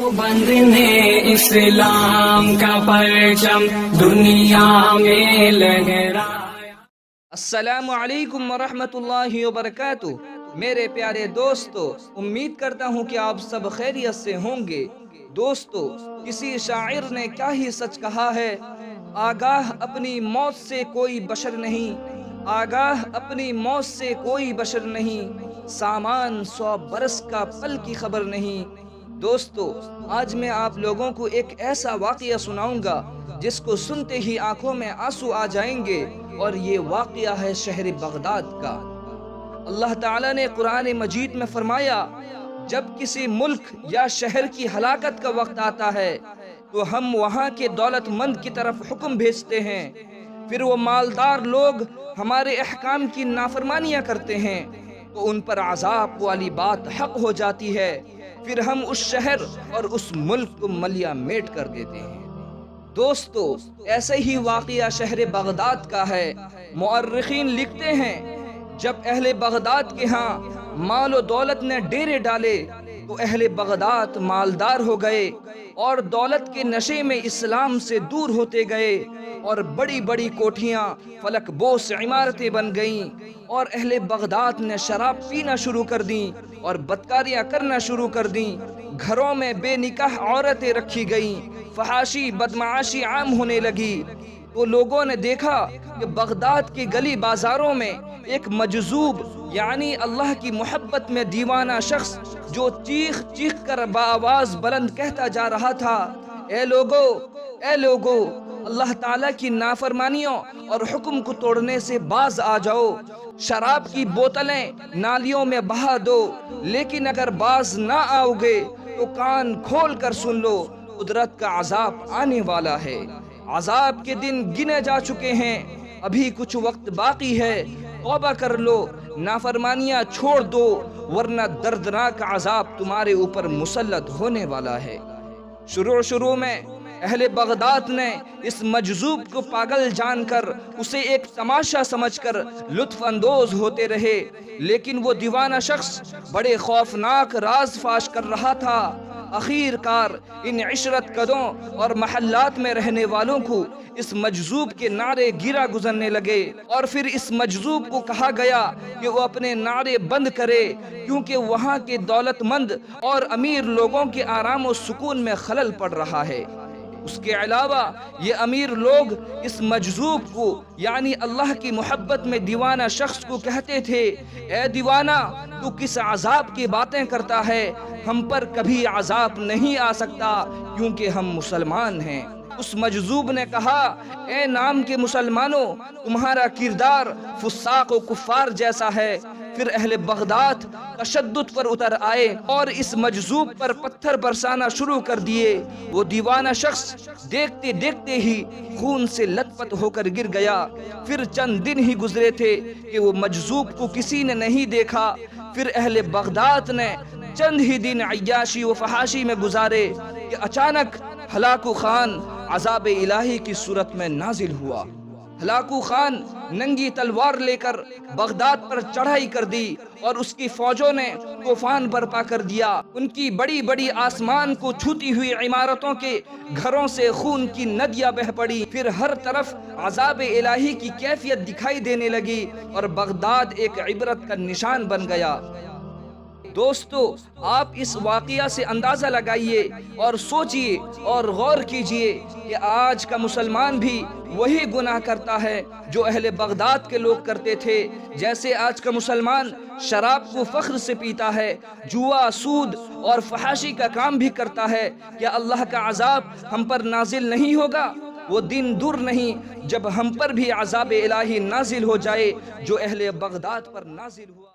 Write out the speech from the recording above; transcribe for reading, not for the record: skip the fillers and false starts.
बंद ने इस्लाम का परचम दुनिया में लहराया। अस्सलामु अलैकुम वरहमतुल्लाहि वबरकातुह। मेरे प्यारे दोस्तों, उम्मीद करता हूँ कि आप सब खैरियत से होंगे। दोस्तों, किसी शायर ने क्या ही सच कहा है, आगाह अपनी मौत से कोई बशर नहीं, आगाह अपनी मौत से कोई बशर नहीं, सामान 100 बरस का पल की खबर नहीं। दोस्तों, आज मैं आप लोगों को एक ऐसा वाक़या सुनाऊंगा जिसको सुनते ही आंखों में आंसू आ जाएंगे, और ये वाक़या है शहर बगदाद का। अल्लाह ताला ने कुरान मजीद में फरमाया, जब किसी मुल्क या शहर की हलाकत का वक्त आता है तो हम वहाँ के दौलतमंद की तरफ हुक्म भेजते हैं, फिर वो मालदार लोग हमारे अहकाम की नाफरमानियाँ करते हैं तो उन पर अज़ाब वाली बात हक हो जाती है, फिर हम उस शहर और उस मुल्क को मलिया मेट कर देते हैं। दोस्तों, ऐसे ही वाक़या शहर बगदाद का है। मुअर्रिखीन लिखते हैं, जब अहले बगदाद के यहाँ माल और दौलत ने डेरे डाले तो अहले बगदाद मालदार हो गए और दौलत के नशे में इस्लाम से दूर होते गए, और बड़ी बड़ी कोठियाँ फलक बोस इमारतें बन गईं, और अहले बगदाद ने शराब पीना शुरू कर दी और बदकारियाँ करना शुरू कर दी। घरों में बेनिकाह औरतें रखी गईं, फहाशी बदमाशी आम होने लगी। तो लोगों ने देखा कि बगदाद के गली बाजारों में एक मजजूब यानी अल्लाह की मोहब्बत में दीवाना शख्स जो चीख चीख कर बाआवाज बुलंद कहता जा रहा था, ए लोगो, अल्लाह ताला की नाफरमानियों और हुक्म को तोड़ने से बाज आ जाओ। शराब की बोतलें नालियों में बहा दो, लेकिन अगर बाज ना आओगे तो कान खोल कर सुन लो, कुदरत का अजाब आने वाला है। अजाब के दिन गिने जा चुके हैं, अभी कुछ वक्त बाकी है, तौबा कर लो, नाफरमानियाँ छोड़ दो, वरना दर्दनाक अजाब तुम्हारे ऊपर मुसल्लत होने वाला है। शुरू में अहले बगदाद ने इस मजजूब को पागल जानकर उसे एक तमाशा समझकर लुत्फ अंदोज होते रहे, लेकिन वो दीवाना शख्स बड़े खौफनाक राज फाश कर रहा था। आखिरकार इन इशरत कदों और महल्लात में रहने वालों को इस मजजूब के नारे गिरा गुजरने लगे, और फिर इस मजजूब को कहा गया कि वो अपने नारे बंद करे, क्योंकि वहाँ के दौलतमंद और अमीर लोगों के आराम और सुकून में खलल पड़ रहा है। उसके अलावा ये अमीर लोग इस मजजूब को यानी अल्लाह की मोहब्बत में दीवाना शख्स को कहते थे, ए दीवाना, तू किस अजाब की बातें करता है, हम पर कभी अजाब नहीं आ सकता क्योंकि हम मुसलमान हैं। उस मजजूब ने कहा, ए नाम के मुसलमानों, तुम्हारा किरदार फुस्साक व कुफ्फार जैसा है। फिर अहले बगदाद तशद्दुद पर उतर आए और इस मजजूब पर पत्थर बरसाना शुरू कर दिए। वो दीवाना शख्स देखते देखते ही खून से लथपथ होकर गिर गया। फिर चंद दिन ही गुजरे थे कि वो मजजूब को किसी ने नहीं देखा। फिर अहले बगदाद ने चंद ही दिन अय्याशी व फहाशी में गुजारे कि अचानक हलाकू खान अज़ाब इलाही की सूरत में नाजिल हुआ। हलाकू खान नंगी तलवार लेकर बगदाद पर चढ़ाई कर दी और उसकी फौजों ने तूफान बर्पा कर दिया। उनकी बड़ी बड़ी आसमान को छूती हुई इमारतों के घरों से खून की नदियां बह पड़ी। फिर हर तरफ अज़ाब इलाही की कैफियत दिखाई देने लगी और बगदाद एक इबरत का निशान बन गया। दोस्तों, आप इस वाक़या से अंदाज़ा लगाइए और सोचिए और गौर कीजिए कि आज का मुसलमान भी वही गुनाह करता है जो अहले बगदाद के लोग करते थे। जैसे आज का मुसलमान शराब को फ़ख्र से पीता है, जुआ, सूद और फहाशी का काम भी करता है, क्या अल्लाह का अज़ाब हम पर नाजिल नहीं होगा? वो दिन दूर नहीं जब हम पर भी अज़ाब इलाही नाजिल हो जाए जो अहले बगदाद पर नाजिल हुआ।